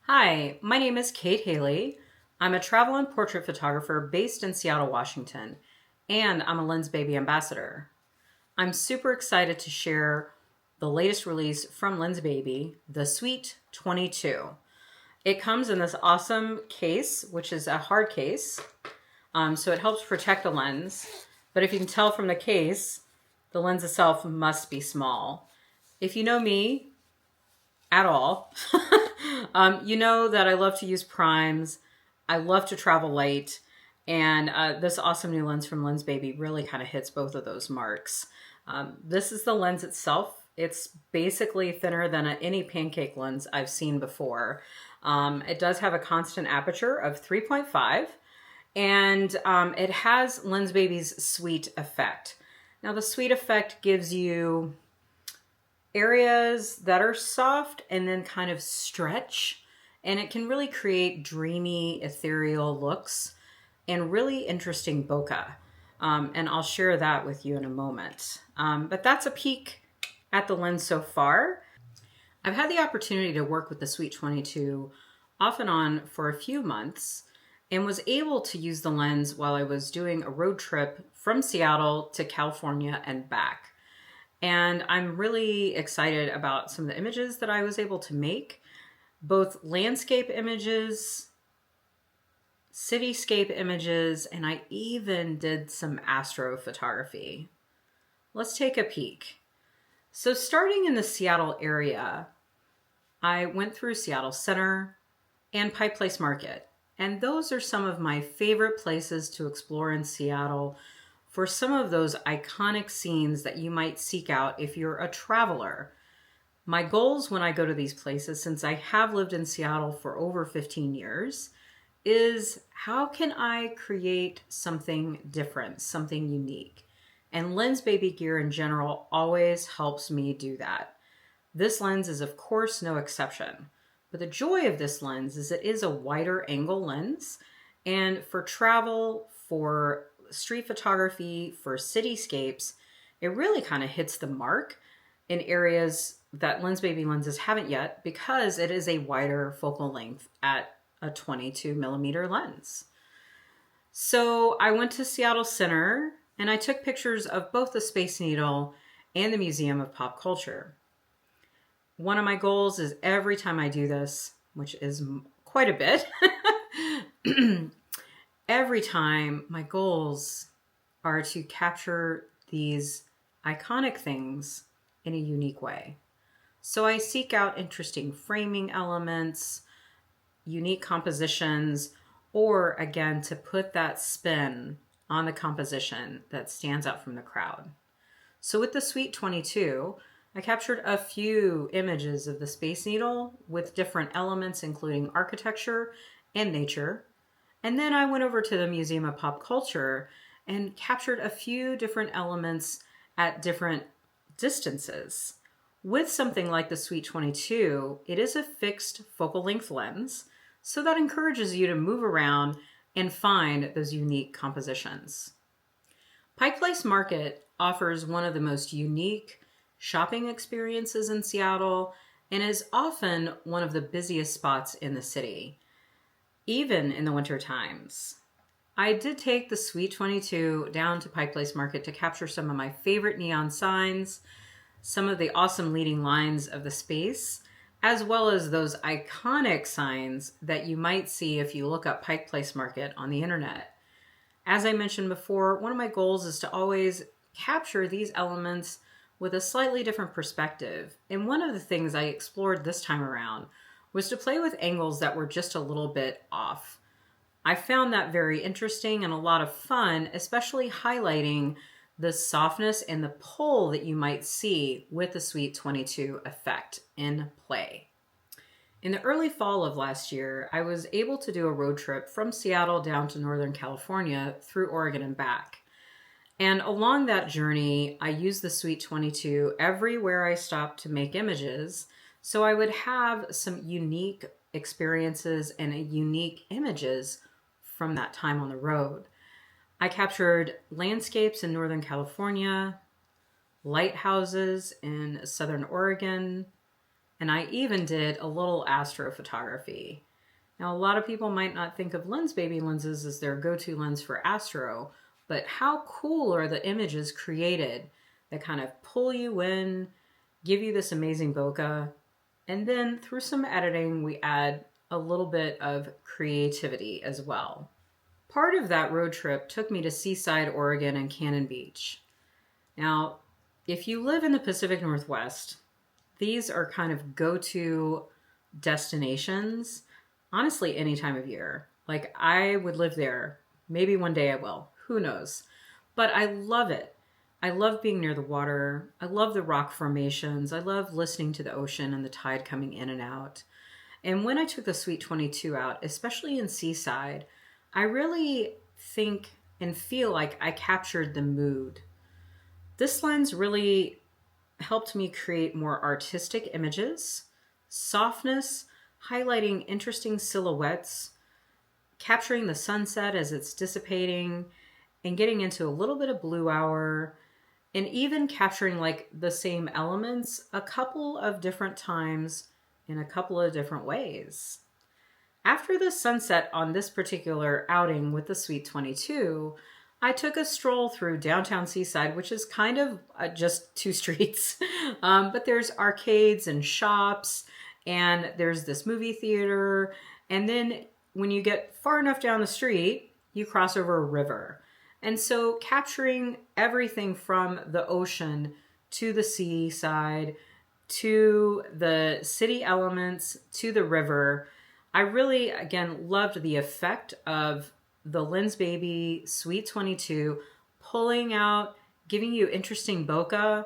Hi, my name is Kate Hailey. I'm a travel and portrait photographer based in Seattle, Washington, and I'm a Lensbaby ambassador. I'm super excited to share the latest release from Lensbaby, the Sweet 22. It comes in this awesome case, which is a hard case, so it helps protect the lens. But if you can tell from the case, the lens itself must be small. If you know me at all, you know that I love to use primes. I love to travel light. And this awesome new lens from Lensbaby really kind of hits both of those marks. This is the lens itself. It's basically thinner than any pancake lens I've seen before. It does have a constant aperture of 3.5, and it has Lensbaby's sweet effect. Now, the sweet effect gives you areas that are soft and then kind of stretch, and it can really create dreamy, ethereal looks and really interesting bokeh. And I'll share that with you in a moment. But that's a peek at the lens so far. I've had the opportunity to work with the Sweet 22 off and on for a few months and was able to use the lens while I was doing a road trip from Seattle to California and back. And I'm really excited about some of the images that I was able to make, both landscape images, cityscape images, and I even did some astrophotography. Let's take a peek. So starting in the Seattle area, I went through Seattle Center and Pike Place Market. And those are some of my favorite places to explore in Seattle for some of those iconic scenes that you might seek out if you're a traveler. My goals when I go to these places, since I have lived in Seattle for over 15 years, is how can I create something different, something unique? And Lensbaby gear in general always helps me do that. This lens is of course no exception. But the joy of this lens is it is a wider angle lens, and for travel, for street photography, for cityscapes, it really kind of hits the mark in areas that Lensbaby lenses haven't yet because it is a wider focal length at a 22 millimeter lens. So I went to Seattle Center and I took pictures of both the Space Needle and the Museum of Pop Culture. One of my goals is every time I do this, which is quite a bit, every time my goals are to capture these iconic things in a unique way. So I seek out interesting framing elements, unique compositions, or again, to put that spin on the composition that stands out from the crowd. So with the Sweet 22, I captured a few images of the Space Needle with different elements, including architecture and nature. And then I went over to the Museum of Pop Culture and captured a few different elements at different distances. With something like the Sweet 22, it is a fixed focal length lens, so that encourages you to move around and find those unique compositions. Pike Place Market offers one of the most unique shopping experiences in Seattle and is often one of the busiest spots in the city, even in the winter times. I did take the Sweet 22 down to Pike Place Market to capture some of my favorite neon signs, some of the awesome leading lines of the space, as well as those iconic signs that you might see if you look up Pike Place Market on the internet. As I mentioned before, one of my goals is to always capture these elements with a slightly different perspective. And one of the things I explored this time around was to play with angles that were just a little bit off. I found that very interesting and a lot of fun, especially highlighting the softness and the pull that you might see with the Sweet 22 effect in play. In the early fall of last year, I was able to do a road trip from Seattle down to Northern California through Oregon and back. And along that journey, I used the Sweet 22 everywhere I stopped to make images. So I would have some unique experiences and unique images from that time on the road. I captured landscapes in Northern California, lighthouses in Southern Oregon, And I even did a little astrophotography. Now, a lot of people might not think of Lensbaby lenses as their go-to lens for astro, but how cool are the images created that kind of pull you in, give you this amazing bokeh, and then through some editing, we add a little bit of creativity as well. Part of that road trip took me to Seaside, Oregon and Cannon Beach. Now, if you live in the Pacific Northwest, these are kind of go-to destinations, honestly, any time of year. Like, I would live there. Maybe one day I will. Who knows? But I love it. I love being near the water. I love the rock formations. I love listening to the ocean and the tide coming in and out. And when I took the Sweet 22 out, especially in Seaside, I really think and feel like I captured the mood. This lens really helped me create more artistic images, softness, highlighting interesting silhouettes, capturing the sunset as it's dissipating, and getting into a little bit of blue hour, and even capturing like the same elements a couple of different times in a couple of different ways. After the sunset on this particular outing with the Sweet 22, I took a stroll through downtown Seaside, which is kind of just two streets. But there's arcades and shops, and there's this movie theater. And then when you get far enough down the street, you cross over a river. And so capturing everything from the ocean to the seaside, to the city elements, to the river, I really, again, loved the effect of the Lensbaby Sweet 22 pulling out, giving you interesting bokeh.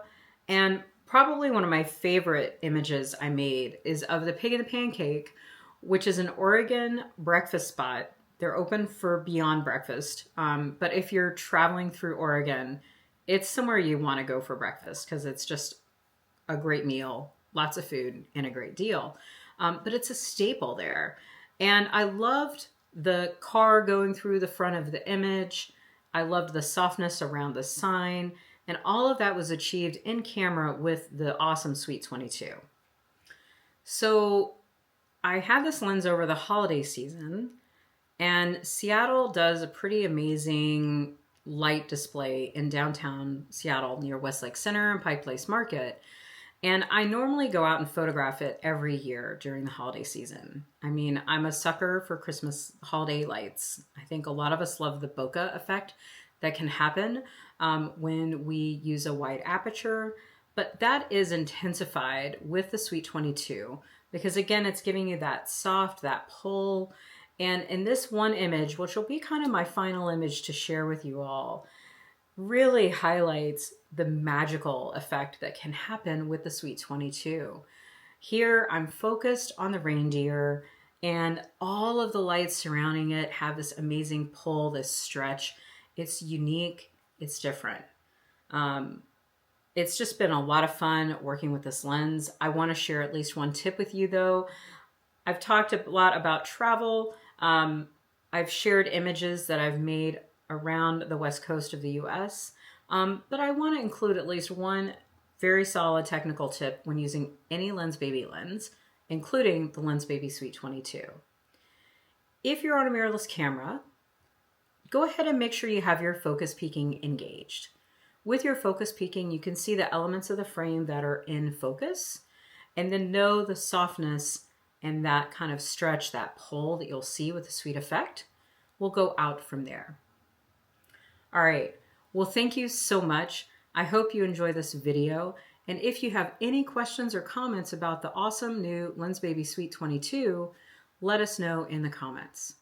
And probably one of my favorite images I made is of the Pig and the Pancake, which is an Oregon breakfast spot. They're open for beyond breakfast. But if you're traveling through Oregon, it's somewhere you want to go for breakfast because it's just a great meal, lots of food, and a great deal. But it's a staple there. And I loved the car going through the front of the image. I loved the softness around the sign. And all of that was achieved in camera with the awesome Sweet 22. So I had this lens over the holiday season, and Seattle does a pretty amazing light display in downtown Seattle near Westlake Center and Pike Place Market. And I normally go out and photograph it every year during the holiday season. I mean, I'm a sucker for Christmas holiday lights. I think a lot of us love the bokeh effect that can happen when we use a wide aperture. But that is intensified with the Sweet 22 because, again, it's giving you that soft, that pull. And in this one image, which will be kind of my final image to share with you all, really highlights the magical effect that can happen with the Sweet 22. Here, I'm focused on the reindeer, and all of the lights surrounding it have this amazing pull, this stretch. It's unique. It's different. It's just been a lot of fun working with this lens. I want to share at least one tip with you, though. I've talked a lot about travel. I've shared images that I've made around the west coast of the US. But I want to include at least one very solid technical tip when using any Lensbaby lens, including the Lensbaby Sweet 22. If you're on a mirrorless camera, go ahead and make sure you have your focus peaking engaged. With your focus peaking, you can see the elements of the frame that are in focus, and then know the softness and that kind of stretch, that pull that you'll see with the sweet effect will go out from there. All right. Well, thank you so much. I hope you enjoy this video. And if you have any questions or comments about the awesome new Lensbaby Sweet 22, let us know in the comments.